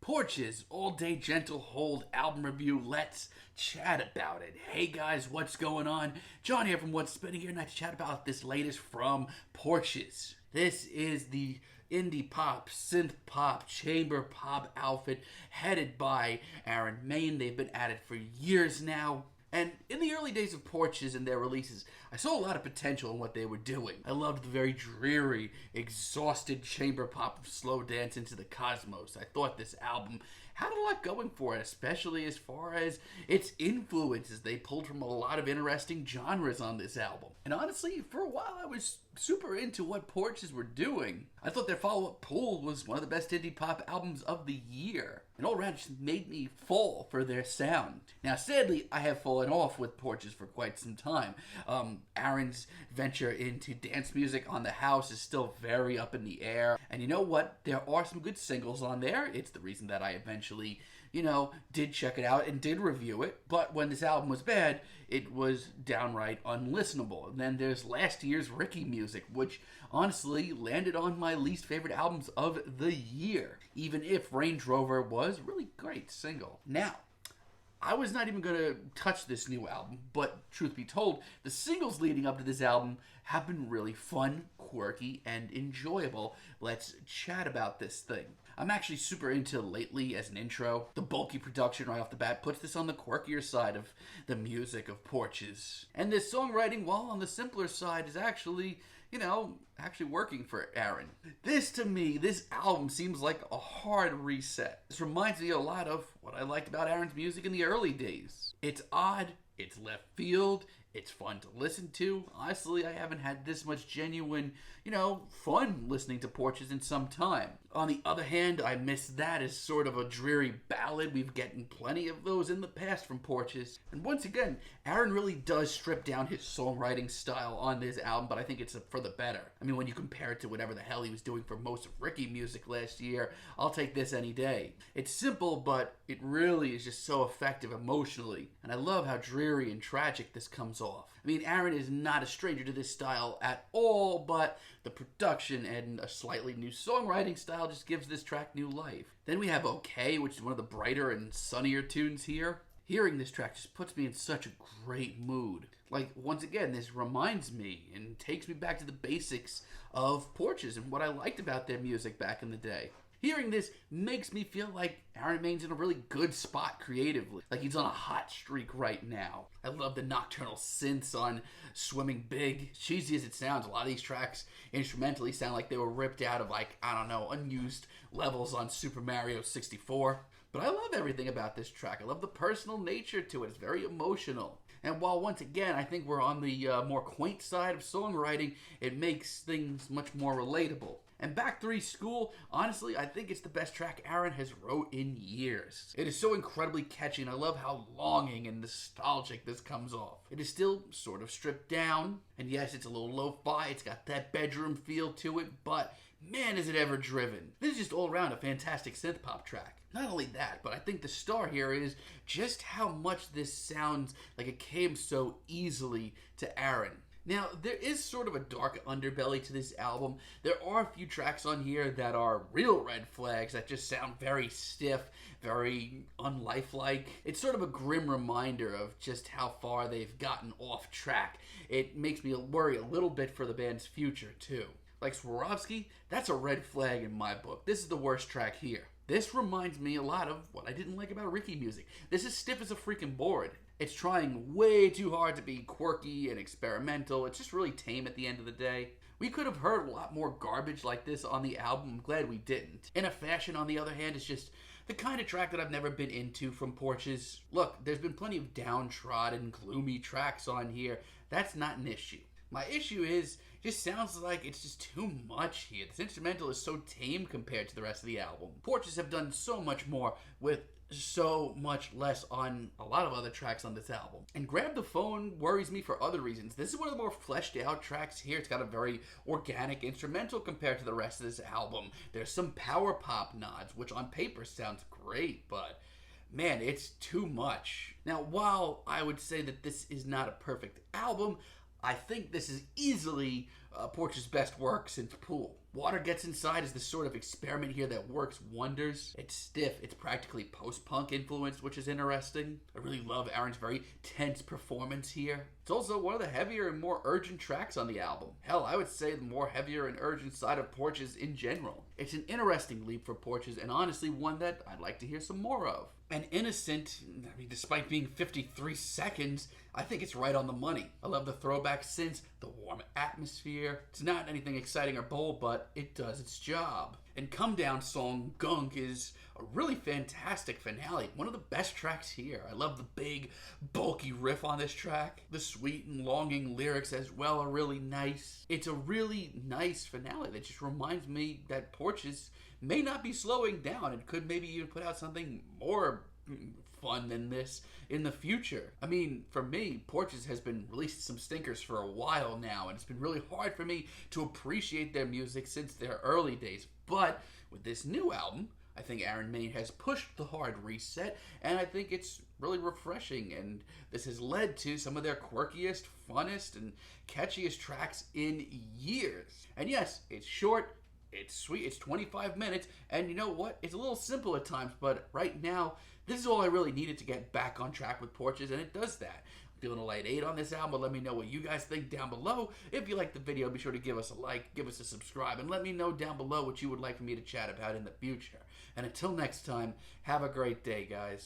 Porches, All Day Gentle Hold album review. Let's chat about it. Hey guys, what's going on? John here from What's Spinning here, and I to chat about this latest from Porches. This is the indie pop, synth pop, chamber pop outfit headed by Aaron Maine. They've been at it for years now. And in the early days of Porches and their releases, I saw a lot of potential in what they were doing. I loved the very dreary, exhausted chamber pop of Slow Dance into the Cosmos. I thought this album had a lot going for it, especially as far as its influences. They pulled from a lot of interesting genres on this album. And honestly, for a while I was super into what Porches were doing. I thought their follow-up Pool was one of the best indie pop albums of the year. And all around just made me fall for their sound. Now sadly, I have fallen off with Porches for quite some time. Aaron's venture into dance music on the house is still very up in the air. And you know what? There are some good singles on there. It's the reason that I eventually, did check it out and did review it. But when this album was bad, it was downright unlistenable. And then there's last year's Ricky music, which honestly landed on my least favorite albums of the year, even if Range Rover was a really great single. Now, I was not even going to touch this new album, but truth be told, the singles leading up to this album have been really fun, quirky, and enjoyable. Let's chat about this thing. I'm actually super into Lately as an intro. The bulky production right off the bat puts this on the quirkier side of the music of Porches. And this songwriting, while on the simpler side, is actually working for Aaron. This album seems like a hard reset. This reminds me a lot of what I liked about Aaron's music in the early days. It's odd, it's left field, it's fun to listen to. Honestly, I haven't had this much genuine, fun listening to Porches in some time. On the other hand, I miss that as sort of a dreary ballad. We've gotten plenty of those in the past from Porches. And once again, Aaron really does strip down his songwriting style on this album, but I think it's for the better. I mean, when you compare it to whatever the hell he was doing for most of Ricky music last year, I'll take this any day. It's simple, but it really is just so effective emotionally. And I love how dreary and tragic this comes off. I mean, Aaron is not a stranger to this style at all, but the production and a slightly new songwriting style just gives this track new life. Then we have Okay, which is one of the brighter and sunnier tunes here. Hearing this track just puts me in such a great mood. Like, once again, this reminds me and takes me back to the basics of Porches and what I liked about their music back in the day. Hearing this makes me feel like Aaron Maine's in a really good spot creatively. Like he's on a hot streak right now. I love the nocturnal synths on Swimming Big. Cheesy as it sounds, a lot of these tracks instrumentally sound like they were ripped out of unused levels on Super Mario 64. But I love everything about this track. I love the personal nature to it. It's very emotional. And while once again, I think we're on the more quaint side of songwriting, it makes things much more relatable. And Back 3 School, honestly, I think it's the best track Aaron has wrote in years. It is so incredibly catchy, and I love how longing and nostalgic this comes off. It is still sort of stripped down, and yes, it's a little lo-fi, it's got that bedroom feel to it, but man, is it ever driven. This is just all around a fantastic synth pop track. Not only that, but I think the star here is just how much this sounds like it came so easily to Aaron. Now, there is sort of a dark underbelly to this album. There are a few tracks on here that are real red flags that just sound very stiff, very unlifelike. It's sort of a grim reminder of just how far they've gotten off track. It makes me worry a little bit for the band's future, too. Like Swarovski, that's a red flag in my book. This is the worst track here. This reminds me a lot of what I didn't like about Ricky music. This is stiff as a freaking board. It's trying way too hard to be quirky and experimental. It's just really tame at the end of the day. We could have heard a lot more garbage like this on the album. I'm glad we didn't. In a Fashion, on the other hand, is just the kind of track that I've never been into from Porches. Look, there's been plenty of downtrodden, gloomy tracks on here. That's not an issue. My issue is, it just sounds like it's just too much here. This instrumental is so tame compared to the rest of the album. Porches have done so much more with so much less on a lot of other tracks on this album. And Grab the Phone worries me for other reasons. This is one of the more fleshed out tracks here. It's got a very organic instrumental compared to the rest of this album. There's some power pop nods, which on paper sounds great, but man, it's too much. Now, while I would say that this is not a perfect album, I think this is easily Porches' best work since Pool. Watergetsinside is the sort of experiment here that works wonders. It's stiff, it's practically post-punk influenced, which is interesting. I really love Aaron's very tense performance here. It's also one of the heavier and more urgent tracks on the album. Hell, I would say the more heavier and urgent side of Porches in general. It's an interesting leap for Porches, and honestly one that I'd like to hear some more of. And Inasint, I mean, despite being 53 seconds, I think it's right on the money. I love the throwback synths, the warm atmosphere. It's not anything exciting or bold, but it does its job. And Comedown song Gunk is a really fantastic finale. One of the best tracks here. I love the big, bulky riff on this track. The sweet and longing lyrics as well are really nice. It's a really nice finale that just reminds me that Porches may not be slowing down and could maybe even put out something more fun than this in the future. I mean, for me, Porches has been releasing some stinkers for a while now, and it's been really hard for me to appreciate their music since their early days. But with this new album, I think Aaron Maine has pushed the hard reset, and I think it's really refreshing, and this has led to some of their quirkiest, funnest, and catchiest tracks in years. And yes, it's short, it's sweet, it's 25 minutes, and you know what? It's a little simple at times, but right now, this is all I really needed to get back on track with Porches, and it does that. I'm feeling a light 8 on this album, but let me know what you guys think down below. If you liked the video, be sure to give us a like, give us a subscribe, and let me know down below what you would like for me to chat about in the future. And until next time, have a great day, guys.